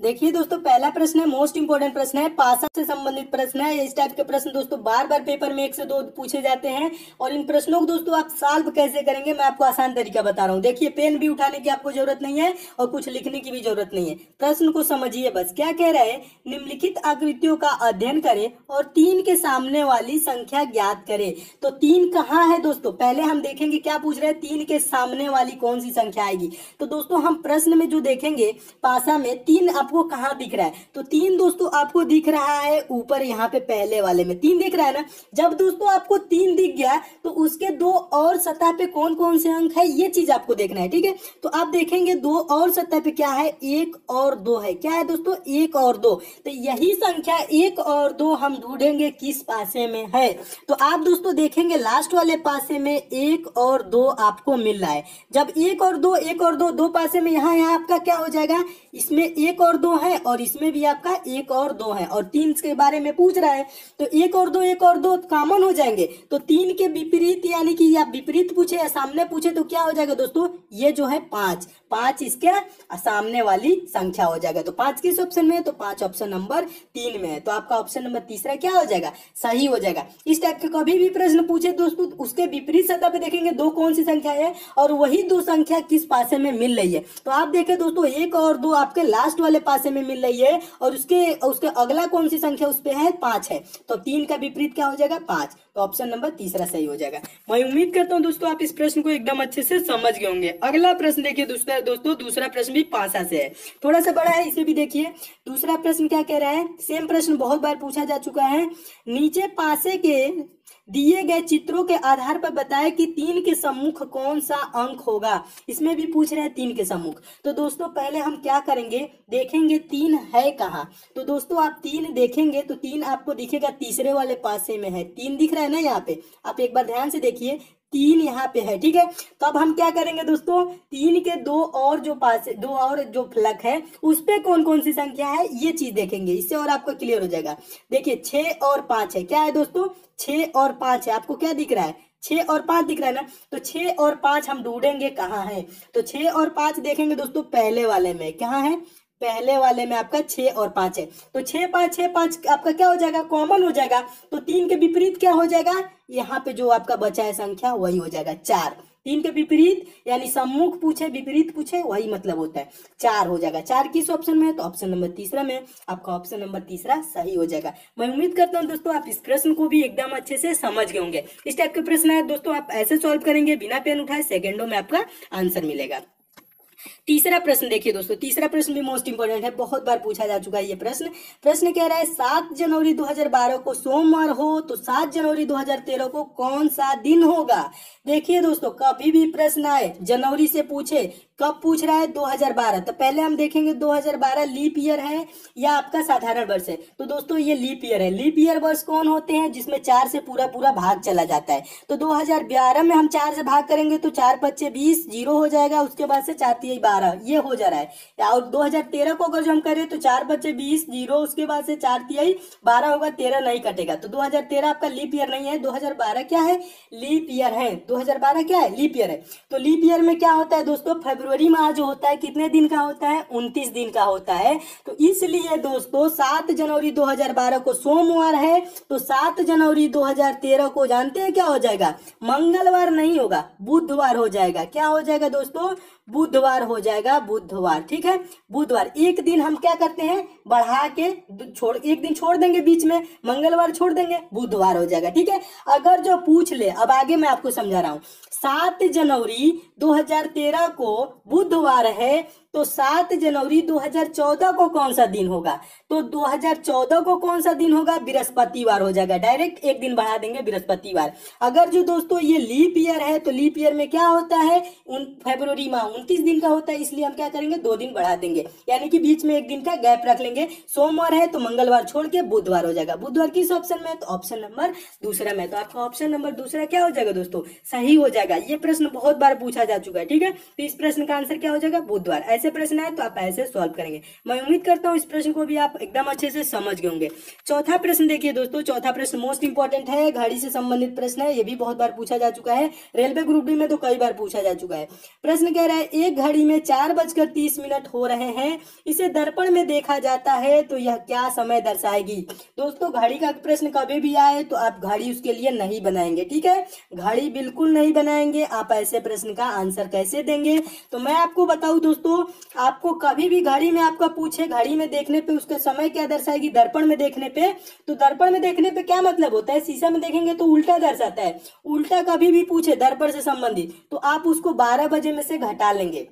देखिए दोस्तों, पहला प्रश्न है, मोस्ट इंपोर्टेंट प्रश्न है, पासा से संबंधित प्रश्न है। इस टाइप के प्रश्न दोस्तों बार बार पेपर में 1 से 2 पूछे जाते हैं। और इन प्रश्नों को दोस्तों आप सॉल्व कैसे करेंगे, मैं आपको आसान तरीका बता रहा हूँ। देखिए, पेन भी उठाने की आपको जरूरत नहीं है और कुछ लिखने की भी जरूरत नहीं है। प्रश्न को समझिए बस। क्या कह रहा है, निम्नलिखित आकृतियों का अध्ययन करें और 3 के सामने वाली संख्या ज्ञात करें। तो 3 कहाँ है दोस्तों, पहले हम देखेंगे क्या पूछ रहे हैं, 3 के सामने वाली कौन सी संख्या आएगी। तो दोस्तों हम प्रश्न में जो देखेंगे पासा में 3 आपको कहाँ दिख रहा है, तो 3 दोस्तों आपको दिख रहा है ऊपर यहाँ पे पहले वाले में 3 दिख रहा है ना। जब दोस्तों आपको 3 दिख गया तो उसके 2 और सतह पे कौन कौन से अंक है, ये चीज आपको देखना है। ठीक है, तो आप देखेंगे 2 और सतह पे क्या है, 1 और 2 है। क्या है दोस्तों, 1 और 2। तो यही संख्या 1 और 2 हम ढूंढेंगे किस पासे में है। तो आप दोस्तों देखेंगे लास्ट वाले पासे में 1 और 2 आपको मिल रहा है। जब 1 और 2 1 और 2 दो पासे में, यहाँ आपका क्या हो जाएगा, इसमें 1 और 2 है और इसमें भी आपका 1 और 2 है और 3 के बारे में पूछ रहा है। तो 1 और 2 1 और 2 कॉमन हो जाएंगे। तो 3 के विपरीत, यानी कि या विपरीत पूछे या सामने पूछे तो क्या हो जाएगा दोस्तों, ये जो है 5 इसके सामने वाली संख्या हो जाएगा। तो 5 किस ऑप्शन में है, तो 5 ऑप्शन नंबर 3 में है। तो आपका ऑप्शन नंबर तीसरा क्या हो जाएगा, सही हो जाएगा। इस टाइप के कभी भी प्रश्न पूछे दोस्तों, उसके विपरीत सतह पे देखेंगे 2 कौन सी संख्या है और वही 2 संख्या किस पासे में मिल रही है। तो आप देखें दोस्तों 1 और 2 आपके लास्ट वाले पासे में मिल रही है और उसके अगला कौन सी संख्या उस पे है, 5 है। तो 3 का विपरीत क्या हो जाएगा, 5। तो ऑप्शन नंबर तीसरा सही हो जाएगा। मैं उम्मीद करता हूं दोस्तों आप इस प्रश्न को एकदम अच्छे से समझ गए होंगे। अगला प्रश्न देखिए दोस्तों, दूसरा प्रश्न भी पासा से है, थोड़ा सा बड़ा है, इसे भी देखिए। दूसरा प्रश्न क्या कह रहा है, सेम प्रश्न बहुत बार पूछा जा चुका है। नीचे पासे के दिए गए चित्रों के आधार पर बताएं कि 3 के सम्मुख कौन सा अंक होगा। इसमें भी पूछ रहे हैं 3 के सम्मुख। तो दोस्तों पहले हम क्या करेंगे, देखेंगे 3 है कहाँ। तो दोस्तों आप 3 देखेंगे तो 3 आपको दिखेगा तीसरे वाले पासे में है। 3 दिख रहा है ना यहाँ पे, आप एक बार ध्यान से देखिए, 3 यहाँ पे है। ठीक है, तो अब हम क्या करेंगे दोस्तों, 3 के 2 और जो फलक है उस पे कौन कौन सी संख्या है ये चीज देखेंगे, इससे और आपको क्लियर हो जाएगा। देखिए 6 और 5 है। क्या है दोस्तों, 6 और 5 है। आपको क्या दिख रहा है, 6 और 5 दिख रहा है ना। तो 6 और 5 हम ढूंढेंगे कहाँ है। तो 6 और 5 देखेंगे दोस्तों पहले वाले में, कहाँ है, पहले वाले में आपका 6 और 5 है। तो 6 5 आपका क्या हो जाएगा, कॉमन हो जाएगा। तो 3 के विपरीत क्या हो जाएगा, यहाँ पे जो आपका बचा है संख्या वही हो जाएगा 4। 3 के विपरीत यानी सम्मुख पूछे विपरीत पूछे वही मतलब होता है 4 हो जाएगा। 4 किस ऑप्शन में है, तो ऑप्शन नंबर तीसरा में। आपका ऑप्शन नंबर तीसरा सही हो जाएगा। मैं उम्मीद करता हूँ दोस्तों आप इस प्रश्न को भी एकदम अच्छे से समझ गए होंगे। इस टाइप के प्रश्न है दोस्तों, आप ऐसे सॉल्व करेंगे बिना पेन उठाए, सेकेंडों में आपका आंसर मिलेगा। तीसरा प्रश्न देखिए दोस्तों, तीसरा प्रश्न भी मोस्ट इंपोर्टेंट है, बहुत बार पूछा जा चुका है ये प्रश्न कह रहा है 7 जनवरी 2012 को सोमवार हो तो 7 जनवरी 2013 को कौन सा दिन होगा। देखिए दोस्तों कभी भी प्रश्न आए जनवरी से पूछे, कब पूछ रहा है, 2012। तो पहले हम देखेंगे 2012 लीप ईयर है या आपका साधारण वर्ष है। तो दोस्तों ये लीप ईयर है। लीप ईयर वर्ष कौन होते हैं, जिसमें 4 से पूरा भाग चला जाता है। तो 2012 में हम 4 से भाग करेंगे तो 4 5 20 जीरो हो जाएगा, उसके बाद से 4 3 12 ये हो जा रहा है। और 2013 को अगर जो हम करें तो 4 5 20 जीरो, उसके बाद से 4 3 12 होगा, 13 नहीं कटेगा। तो 2013 आपका लीप ईयर नहीं है, 2012 क्या है, लीप ईयर है। 2012 क्या है, लीप ईयर है। तो लीप ईयर में क्या होता है दोस्तों, फरवरी माह जो होता है कितने दिन का होता है, 29 दिन का होता है। तो इसलिए दोस्तों 7 जनवरी 2012 को सोमवार है, तो 7 जनवरी 2013 को जानते हैं क्या हो जाएगा, मंगलवार नहीं होगा, बुधवार हो जाएगा। क्या हो जाएगा दोस्तों, बुधवार हो जाएगा, बुधवार। ठीक है, बुधवार। एक दिन हम क्या करते हैं, बढ़ा के एक दिन छोड़ देंगे बीच में, मंगलवार छोड़ देंगे, बुधवार हो जाएगा। ठीक है, अगर जो पूछ ले, अब आगे मैं आपको समझा रहा हूं, 7 जनवरी 2013 को बुधवार है तो 7 जनवरी 2014 को कौन सा दिन होगा, तो 2014 को कौन सा दिन होगा, बृहस्पतिवार हो जाएगा। डायरेक्ट एक दिन बढ़ा देंगे, बृहस्पतिवार। अगर जो दोस्तों ये लीप ईयर है तो लीप ईयर में क्या होता है, फरवरी माह 29 दिन का होता है, इसलिए हम क्या करेंगे 2 दिन बढ़ा देंगे, यानी कि बीच में एक दिन का गैप रख लेंगे। सोमवार है तो मंगलवार छोड़ के बुधवार हो जाएगा। बुधवार किस ऑप्शन में है, तो ऑप्शन नंबर दूसरा में। तो आपका ऑप्शन नंबर दूसरा क्या हो जाएगा दोस्तों, सही हो जाएगा। ये प्रश्न बहुत बार पूछा जा चुका है। ठीक है, तो इस प्रश्न का आंसर क्या हो जाएगा, बुधवार। ऐसे प्रश्न है तो आप ऐसे सॉल्व करेंगे। मैं उम्मीद करता हूँ इस प्रश्न को भी आप एकदम अच्छे से समझ गए होंगे। चौथा प्रश्न देखिए दोस्तों, चौथा प्रश्न मोस्ट इंपॉर्टेंट है, घड़ी से संबंधित प्रश्न है, ये भी बहुत बार पूछा जा चुका है, रेलवे ग्रुप डी में तो कई बार पूछा जा चुका है। प्रश्न कह रहा है एक घड़ी में 4:30 हो रहे हैं, इसे दर्पण में देखा जाता है तो यह क्या समय दर्शाएगी। दोस्तों घड़ी का प्रश्न कभी भी आए तो आप घड़ी उसके लिए नहीं बनाएंगे, ठीक है, घड़ी बिल्कुल नहीं बनाएंगे। आप ऐसे प्रश्न का आंसर कैसे देंगे, तो मैं आपको बताऊं दोस्तों, आपको कभी भी घड़ी में आपका पूछे घड़ी में देखने पे उसका समय क्या दर्शाएगी, दर्पण में देखने पे, तो दर्पण में देखने पे क्या मतलब होता है, शीशा में देखेंगे तो उल्टा दर्शाता है, उल्टा कभी भी पूछे दर्पण से संबंधित तो आप उसको 12 बजे में से घटा लेंगे।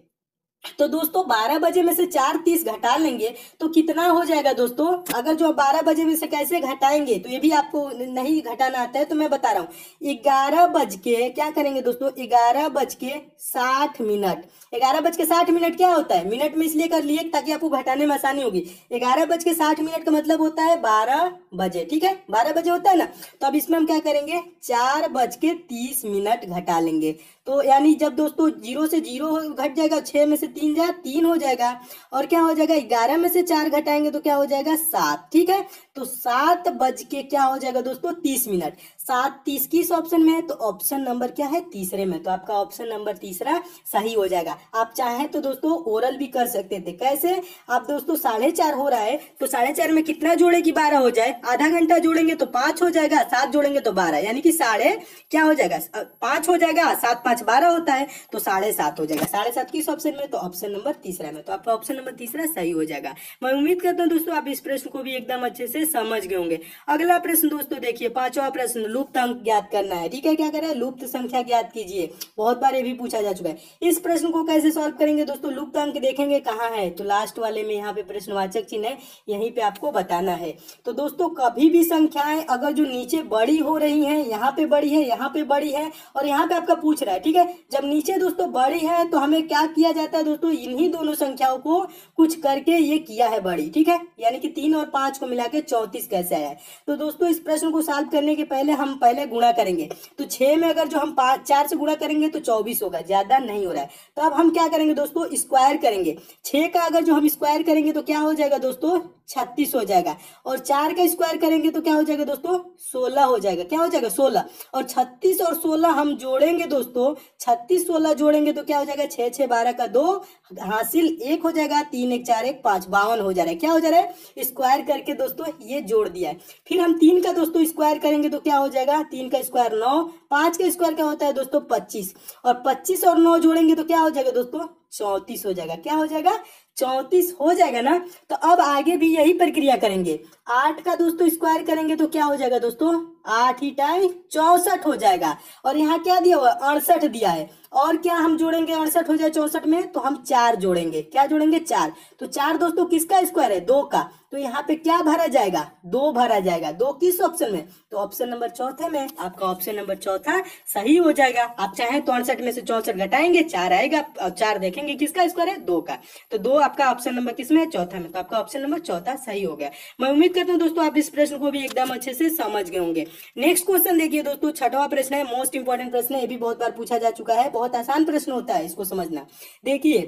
तो दोस्तों 12 बजे में से 4:30 घटा लेंगे तो कितना हो जाएगा दोस्तों, अगर जो 12 बजे में से कैसे घटाएंगे तो ये भी आपको नहीं घटाना आता है तो मैं बता रहा हूँ, 11 बज के क्या करेंगे दोस्तों, 11:60। 11:60 क्या होता है, मिनट में इसलिए कर लिए ताकि आपको घटाने में आसानी होगी। 11:60 का मतलब होता है 12 बजे, ठीक है, 12 बजे होता है ना, तो अब इसमें हम क्या करेंगे 4:30 घटा लेंगे। तो यानी जब दोस्तों 0 से 0 घट जाएगा, 6 में से 3 जाए 3 हो जाएगा, और क्या हो जाएगा 11 में से 4 घटाएंगे तो क्या हो जाएगा 7, ठीक है, तो 7 बज के क्या हो जाएगा दोस्तों 30। 7:30 किस ऑप्शन में है, तो ऑप्शन नंबर क्या है, तीसरे में, तो आपका ऑप्शन नंबर तीसरा सही हो जाएगा। आप चाहें तो दोस्तों ओरल भी कर सकते थे, कैसे, आप दोस्तों 4:30 हो रहा है तो 4:30 में कितना जोड़े कि 12 हो जाए, आधा घंटा जोड़ेंगे तो 5 हो जाएगा, 7 जोड़ेंगे तो 12, यानी कि साढ़े क्या हो जाएगा 5 हो जाएगा, 7 5 12 होता है तो 7:30 हो जाएगा। 7:30 किस ऑप्शन में, तो ऑप्शन नंबर तीसरा में, तो आपका ऑप्शन नंबर तीसरा सही हो जाएगा। मैं उम्मीद करता हूँ दोस्तों आप इस प्रश्न को भी एकदम अच्छे से समझ गए होंगे। अगला प्रश्न दोस्तों देखिए, पांचवा प्रश्न, लुप्त अंक ज्ञात करना है, ठीक है, क्या करें, लुप्त संख्या ज्ञात कीजिए, बहुत बार ये भी पूछा जा चुका है। इस प्रश्न को कैसे सॉल्व करेंगे दोस्तों, लुप्त अंक देखेंगे कहाँ है, तो लास्ट वाले में यहाँ पे प्रश्नवाचक चिन्ह है, यहीं पे आपको बताना है। तो दोस्तों कभी भी संख्याएं अगर जो नीचे बड़ी हो रही है, यहाँ पे बड़ी है, यहाँ पे बड़ी है, और यहाँ पे आपका पूछ रहा है, ठीक है, जब नीचे दोस्तों बड़ी है तो हमें क्या किया जाता है दोस्तों, इन्हीं दोनों संख्याओं को कुछ करके ये किया है बड़ी, ठीक है, यानी कि 3 और 5 को मिला के 34 कैसे आया है। तो दोस्तों इस प्रश्न को सॉल्व करने के पहले हम पहले गुणा करेंगे, तो 6 में अगर जो हम 4 से गुणा करेंगे तो 24 होगा, ज्यादा नहीं हो रहा है। तो अब हम क्या करेंगे दोस्तों, स्क्वायर करेंगे, 6 का अगर जो हम स्क्वायर करेंगे तो क्या हो जाएगा दोस्तों 36 हो जाएगा, और 4 का स्क्वायर करेंगे तो क्या हो जाएगा दोस्तों 16 हो जाएगा, क्या हो जाएगा 16, और 36 और 16 हम जोड़ेंगे दोस्तों, 36 16 जोड़ेंगे तो क्या हो जाएगा 6 6 12 का 2 हासिल 1 हो जाएगा, 3 1 4 1 5 52 हो जा रहा है, क्या हो जा रहा है, स्क्वायर करके दोस्तों ये जोड़ दिया है। फिर हम 3 का दोस्तों स्क्वायर करेंगे तो क्या हो जाएगा, 3 का स्क्वायर 9, 5 का स्क्वायर क्या होता है दोस्तों 25, और 25 और 9 जोड़ेंगे तो क्या हो जाएगा दोस्तों 34 हो जाएगा, क्या हो जाएगा 34 हो जाएगा ना। तो अब आगे भी यही प्रक्रिया करेंगे, 8 का दोस्तों स्क्वायर करेंगे तो क्या हो जाएगा दोस्तों 8 ही टाइम 64 हो जाएगा, और यहाँ क्या दिया हुआ 68 दिया है, और क्या हम जोड़ेंगे 68 हो जाए 64 में, तो हम 4 जोड़ेंगे, क्या जोड़ेंगे 4, तो 4 दोस्तों किसका स्क्वायर है 2 का, तो यहाँ पे क्या भरा जाएगा 2 भरा जाएगा, 2 किस ऑप्शन में, तो ऑप्शन नंबर चौथे में, आपका ऑप्शन नंबर चौथा सही हो जाएगा। आप चाहें तो 68 में से 64 घटाएंगे 4 आएगा, और 4 देखेंगे किसका स्क्वायर है 2 का, तो 2 आपका ऑप्शन नंबर किसमें है चौथा में, तो आपका ऑप्शन नंबर चौथा सही हो गया। मैं उम्मीद करता हूँ दोस्तों आप इस प्रश्न को भी एकदम अच्छे से समझ गए होंगे। नेक्स्ट क्वेश्चन देखिए दोस्तों, छठवां प्रश्न है, मोस्ट इंपॉर्टेंट प्रश्न है, ये भी बहुत बार पूछा जा चुका है, बहुत आसान प्रश्न होता है, इसको समझना। देखिए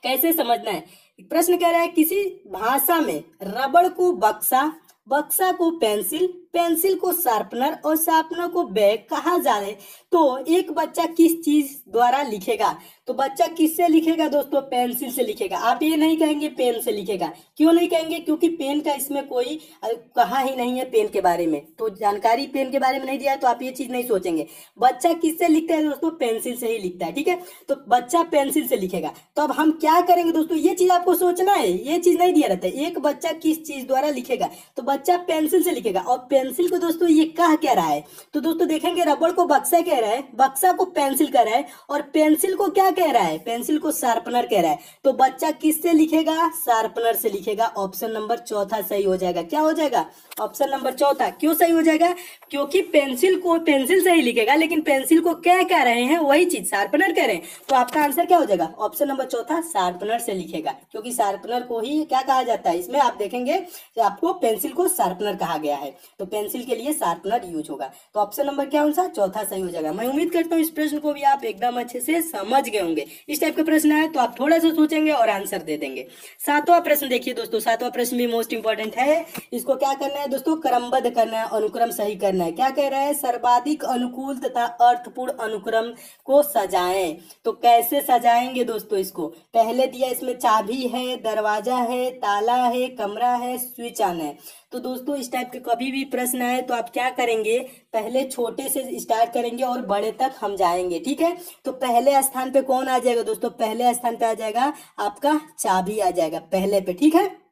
कैसे समझना है, प्रश्न कह रहा है किसी भाषा में रबड़ को बक्सा, बक्सा को पेंसिल, पेंसिल को शार्पनर और शार्पनर को बैग कहा जा रहे, तो एक बच्चा किस चीज द्वारा लिखेगा, तो बच्चा किससे लिखेगा दोस्तों पेंसिल से लिखेगा। आप ये नहीं कहेंगे पेन से लिखेगा, क्यों नहीं कहेंगे, क्योंकि पेन का इसमें कोई कहा ही नहीं है पेन के बारे में, तो जानकारी पेन के बारे में नहीं दिया है, तो आप ये चीज नहीं सोचेंगे। बच्चा किससे लिखता है दोस्तों पेंसिल से ही लिखता है, ठीक है, तो बच्चा पेंसिल से लिखेगा। तो अब हम क्या करेंगे दोस्तों, ये चीज आपको सोचना है, ये चीज नहीं दिया रहता है, एक बच्चा किस चीज द्वारा लिखेगा, तो बच्चा पेंसिल से लिखेगा। और पेंसिल को दोस्तों ये कह क्या रहा है, तो दोस्तों देखेंगे रबड़ को बक्सा कह रहा है, बक्सा को पेंसिल कह रहा है, और पेंसिल को क्या कह रहा है, पेंसिल को शार्पनर कह रहा है। तो बच्चा किससे लिखेगा, शार्पनर से लिखेगा। ऑप्शन नंबर चौथा सही हो जाएगा, क्या हो जाएगा ऑप्शन नंबर चौथा। क्यों सही हो जाएगा, क्योंकि पेंसिल को पेंसिल से ही लिखेगा, लेकिन पेंसिल को क्या कह रहे हैं, वही चीज शार्पनर कह रहे हैं, तो आपका आंसर क्या हो जाएगा ऑप्शन नंबर चौथा, शार्पनर से लिखेगा, क्योंकि शार्पनर को ही क्या कहा जाता है, इसमें आप देखेंगे आपको पेंसिल को शार्पनर कहा गया है। तो पेंसिल के लिए शार्पनर यूज होगा। तो ऑप्शन नंबर क्या आंसर चौथा सही हो जाएगा। मैं उम्मीद करता हूँ इस प्रश्न को भी आप एकदम अच्छे से समझ गए होंगे। इस टाइप का प्रश्न है तो आप थोड़ा सा सोचेंगे और आंसर दे देंगे। सातवां प्रश्न देखिए दोस्तों, सातवां प्रश्न भी मोस्ट इंपॉर्टेंट है। इसको क्या करना है दोस्तों, क्रमबद्ध करना है, अनुक्रम सही करना है। क्या कह रहा है, सर्वाधिक अनुकूल तथा अर्थपूर्ण अनुक्रम को सजाएं। तो कैसे सजाएंगे दोस्तों, इसको पहले दिया, इसमें चाबी है, दरवाजा है, ताला है, कमरा है, स्विच ऑन है। तो दोस्तों इस टाइप के कभी भी प्रश्न आए तो आप क्या करेंगे, पहले छोटे से स्टार्ट करेंगे और बड़े तक हम जाएंगे, ठीक है। तो पहले स्थान पे कौन आ जाएगा दोस्तों, पहले स्थान पे आ जाएगा आपका चाबी आ जाएगा पहले पे, ठीक है।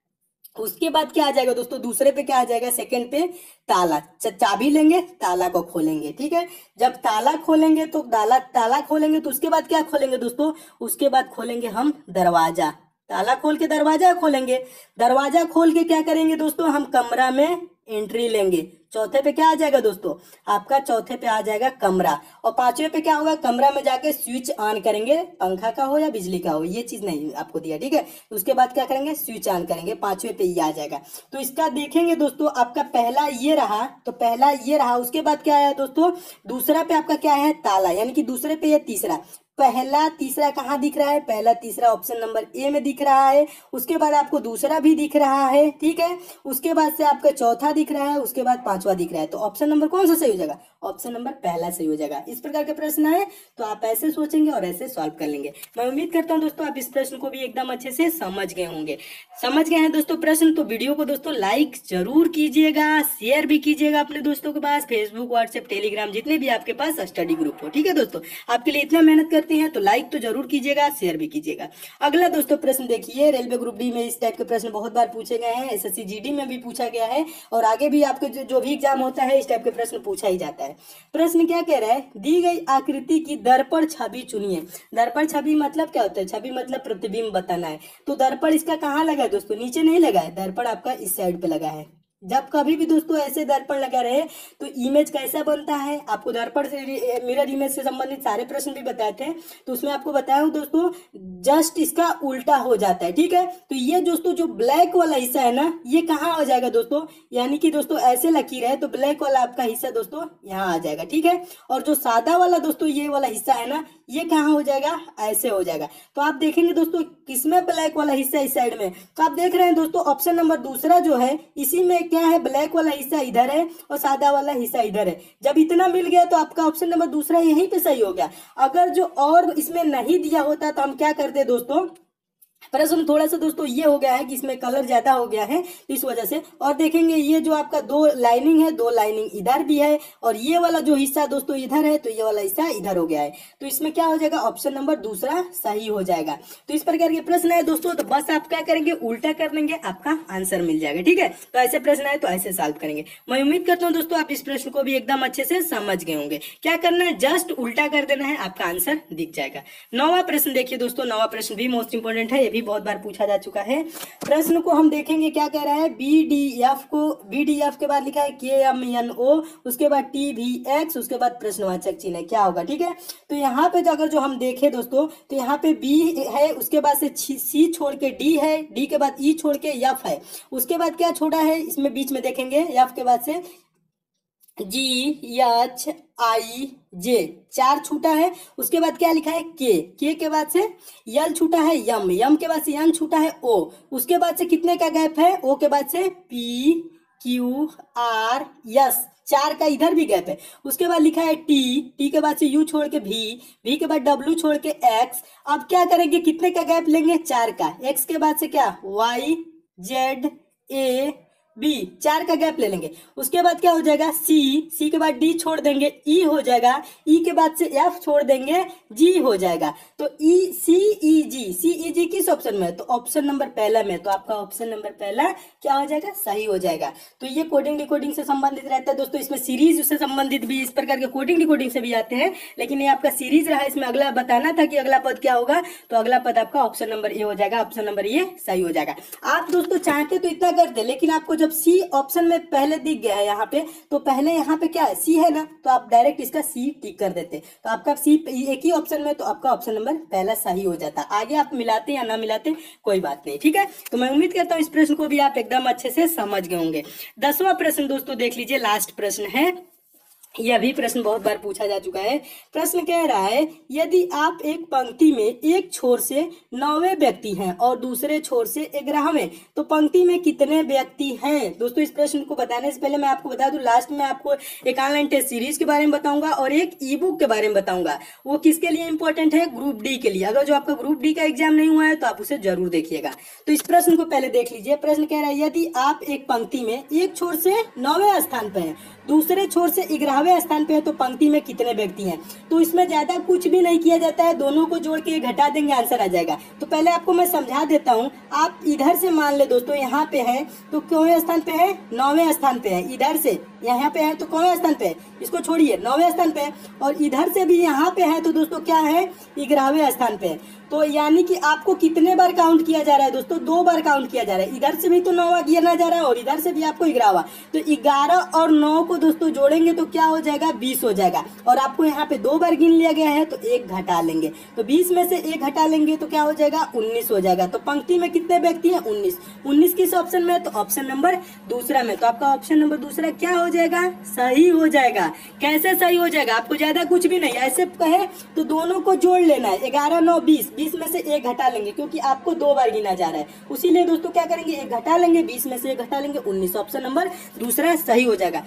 उसके बाद क्या आ जाएगा दोस्तों, दूसरे पे क्या आ जाएगा, सेकंड पे ताला। चाबी लेंगे, ताला को खोलेंगे, ठीक है। जब ताला खोलेंगे तो ताला खोलेंगे तो उसके बाद क्या खोलेंगे दोस्तों, उसके बाद खोलेंगे हम दरवाजा। ताला खोल के दरवाजा खोलेंगे, दरवाजा खोल के क्या करेंगे दोस्तों, हम कमरा में एंट्री लेंगे। चौथे पे क्या आ जाएगा दोस्तों, आपका चौथे पे आ जाएगा कमरा। और पांचवे पे क्या होगा, कमरा में जाके स्विच ऑन करेंगे, पंखा का हो या बिजली का हो, ये चीज नहीं आपको दिया, ठीक है। उसके बाद क्या करेंगे, स्विच ऑन करेंगे, पांचवे पे ये आ जाएगा। तो इसका देखेंगे दोस्तों, आपका पहला ये रहा, तो पहला ये रहा। उसके बाद क्या आया दोस्तों, दूसरा पे आपका क्या है, ताला, यानी कि दूसरे पे ये तीसरा। पहला तीसरा कहाँ दिख रहा है, पहला तीसरा ऑप्शन नंबर ए में दिख रहा है। उसके बाद आपको दूसरा भी दिख रहा है, ठीक है। उसके बाद से आपका चौथा दिख रहा है, उसके बाद पांचवा दिख रहा है। तो ऑप्शन नंबर कौन सा सही हो जाएगा, ऑप्शन नंबर पहला सही हो जाएगा। इस प्रकार के प्रश्न आए तो आप ऐसे सोचेंगे और ऐसे सॉल्व कर लेंगे। मैं उम्मीद करता हूँ दोस्तों आप इस प्रश्न को भी एकदम अच्छे से समझ गए होंगे। समझ गए हैं दोस्तों प्रश्न, तो वीडियो को दोस्तों लाइक जरूर कीजिएगा, शेयर भी कीजिएगा अपने दोस्तों के पास, फेसबुक, व्हाट्सएप, टेलीग्राम, जितने भी आपके पास स्टडी ग्रुप हो, ठीक है दोस्तों। आपके लिए इतना मेहनत करते हैं तो लाइक तो जरूर कीजिएगा, शेयर भी कीजिएगा। अगला दोस्तों प्रश्न देखिए, रेलवे ग्रुप डी में इस टाइप के प्रश्न बहुत बार पूछे गए हैं, एसएससी जीडी में भी पूछा गया है और आगे भी आपके जो भी एग्जाम होता है इस टाइप के प्रश्न पूछा ही जाता है। प्रश्न क्या कह रहा है, दी गई आकृति की दर्पण छवि चुनिए। दर्पण छवि मतलब क्या होता है, छवि मतलब प्रतिबिंब बताना है। तो दर्पण इसका कहाँ लगा है दोस्तों, नीचे नहीं लगा है, दर्पण आपका इस साइड पे लगा है। जब कभी भी दोस्तों ऐसे दर्पण लगा रहे तो इमेज कैसा बनता है, आपको दर्पण से मिरर इमेज से संबंधित सारे प्रश्न भी बताए थे, तो उसमें आपको बताया हूं दोस्तों, जस्ट इसका उल्टा हो जाता है, ठीक है। तो ये दोस्तों जो ब्लैक वाला हिस्सा है ना, ये कहाँ आ जाएगा दोस्तों, यानी कि दोस्तों ऐसे लकीर है तो ब्लैक वाला आपका हिस्सा दोस्तों यहाँ आ जाएगा, ठीक है। और जो सादा वाला दोस्तों ये वाला हिस्सा है ना, ये कहाँ हो जाएगा, ऐसे हो जाएगा। तो आप देखेंगे दोस्तों किसमें ब्लैक वाला हिस्सा इस साइड में, तो आप देख रहे हैं दोस्तों ऑप्शन नंबर दूसरा जो है, इसी में क्या है, ब्लैक वाला हिस्सा इधर है और सादा वाला हिस्सा इधर है। जब इतना मिल गया तो आपका ऑप्शन नंबर दूसरा यहीं पे सही हो गया। अगर जो और इसमें नहीं दिया होता तो हम क्या करते दोस्तों, प्रश्न थोड़ा सा दोस्तों ये हो गया है कि इसमें कलर ज्यादा हो गया है इस वजह से। और देखेंगे ये जो आपका दो लाइनिंग है, दो लाइनिंग इधर भी है और ये वाला जो हिस्सा दोस्तों इधर है, तो ये वाला हिस्सा इधर हो गया है। तो इसमें क्या हो जाएगा, ऑप्शन नंबर दूसरा सही हो जाएगा। तो इस प्रकार के प्रश्न है दोस्तों, तो बस आप क्या करेंगे, उल्टा कर लेंगे, आपका आंसर मिल जाएगा, ठीक है। तो ऐसे प्रश्न है तो ऐसे सॉल्व करेंगे। मैं उम्मीद करता हूँ दोस्तों आप इस प्रश्न को भी एकदम अच्छे से समझ गए होंगे। क्या करना है, जस्ट उल्टा कर देना है, आपका आंसर दिख जाएगा। नौवां प्रश्न देखिए दोस्तों, नौवां प्रश्न भी मोस्ट इंपोर्टेंट है, ये भी बहुत बार पूछा जा चुका है। प्रश्न को हम देखेंगे क्या कह रहा है, BDF के बाद लिखा है KMNO, उसके बाद TVX, उसके बाद प्रश्नवाचक चिन्ह क्या होगा, ठीक है। तो यहाँ पे अगर जो हम देखें दोस्तों, तो यहाँ पे B है, उसके बाद से C छोड़ के D है, D के बाद E छोड़ के F है, उसके बाद क्या छोड़ा है इसमें बीच में देखेंगे, F के बाद से GHIJ 4 छूटा है। उसके बाद क्या लिखा है, K के बाद से L छूटा है, M के बाद से N छूटा है, O, उसके बाद से कितने का गैप है, O के बाद से PQRS 4 का इधर भी गैप है। उसके बाद लिखा है T के बाद से U छोड़ के V के बाद W छोड़ के X। अब क्या करेंगे, कितने का गैप लेंगे, 4 का। X के बाद से क्या, Y Z A B 4 का गैप ले लेंगे। उसके बाद क्या हो जाएगा, C के बाद D छोड़ देंगे, E हो जाएगा, E के बाद से F छोड़ देंगे, G हो जाएगा। तो CEG किस ऑप्शन में है, तो ऑप्शन नंबर पहला में, तो आपका ऑप्शन नंबर पहला क्या हो जाएगा, सही हो जाएगा। तो ये कोडिंग डिकोडिंग से संबंधित रहता है दोस्तों, इसमें सीरीज से संबंधित भी इस प्रकार के कोडिंग डिकोडिंग से भी आते हैं, लेकिन ये आपका सीरीज रहा, इसमें अगला बताना था कि अगला पद क्या होगा, तो अगला पद आपका ऑप्शन नंबर ए हो जाएगा, ऑप्शन नंबर ए सही हो जाएगा। आप दोस्तों चाहते तो इतना करते, लेकिन आपको जब सी ऑप्शन में पहले दिख गया है यहाँ पे, तो पहले यहाँ पे क्या है, सी है ना, तो आप डायरेक्ट इसका सी टिक कर देते, तो आपका सी एक ही ऑप्शन में, तो आपका ऑप्शन नंबर पहला सही हो जाता। आगे आप मिलाते या ना मिलाते कोई बात नहीं, ठीक है। तो मैं उम्मीद करता हूँ इस प्रश्न को भी आप एकदम अच्छे से समझ गए होंगे। 10वां प्रश्न दोस्तों देख लीजिए, लास्ट प्रश्न है, यह भी प्रश्न बहुत बार पूछा जा चुका है। प्रश्न कह रहा है, यदि आप एक पंक्ति में एक छोर से 9वें व्यक्ति हैं और दूसरे छोर से 11वें, तो पंक्ति में कितने व्यक्ति हैं। दोस्तों इस प्रश्न को बताने से पहले मैं आपको बता दूं, लास्ट में आपको एक ऑनलाइन टेस्ट सीरीज के बारे में बताऊंगा और एक ई बुक के बारे में बताऊंगा। वो किसके लिए इंपॉर्टेंट है, ग्रुप डी के लिए। अगर जो आपका ग्रुप डी का एग्जाम नहीं हुआ है तो आप उसे जरूर देखिएगा। तो इस प्रश्न को पहले देख लीजिए। प्रश्न कह रहा है, यदि आप एक पंक्ति में एक छोर से 9वें स्थान पर है, दूसरे छोर से 11वें स्थान पे है, तो पंक्ति में कितने व्यक्ति हैं। तो इसमें ज्यादा कुछ भी नहीं किया जाता है, दोनों को जोड़ के घटा देंगे, आंसर आ जाएगा। तो पहले आपको मैं समझा देता हूं। आप इधर से मान ले दोस्तों, यहाँ पे है तो कौन स्थान पे है, 9वें स्थान पे है। इधर से यहाँ पे है तो कौन स्थान पे है, इसको छोड़िए, 9वें स्थान पे है। और इधर से भी यहाँ पे है तो दोस्तों क्या है, 11वें स्थान पे है। तो यानी कि आपको कितने बार काउंट किया जा रहा है दोस्तों, 2 बार काउंट किया जा रहा है। इधर से भी तो 9वां गिना जा रहा है और इधर से भी आपको 11वां। तो 11 और 9 को दोस्तों जोड़ेंगे तो क्या हो जाएगा, 20 हो जाएगा। और आपको यहाँ पे 2 बार गिन लिया गया है तो 1 घटा लेंगे, तो 20 में से 1 घटा लेंगे तो क्या हो जाएगा, 19 हो जाएगा। तो पंक्ति में कितने व्यक्ति हैं, 19। 19 किस ऑप्शन में है, तो ऑप्शन नंबर दूसरा में। तो आपका ऑप्शन नंबर दूसरा क्या हो जाएगा, सही हो जाएगा। कैसे सही हो जाएगा, आपको ज्यादा कुछ भी नहीं, ऐसे कहे तो दोनों को जोड़ लेना है। 11 9 20, 20 में से 1 घटा लेंगे क्योंकि आपको 2 बार गिना जा रहा है। उसीलिए दोस्तों क्या करेंगे, 1 घटा लेंगे, 20 में से 1 घटा लेंगे, 19। ऑप्शन नंबर दूसरा सही हो जाएगा।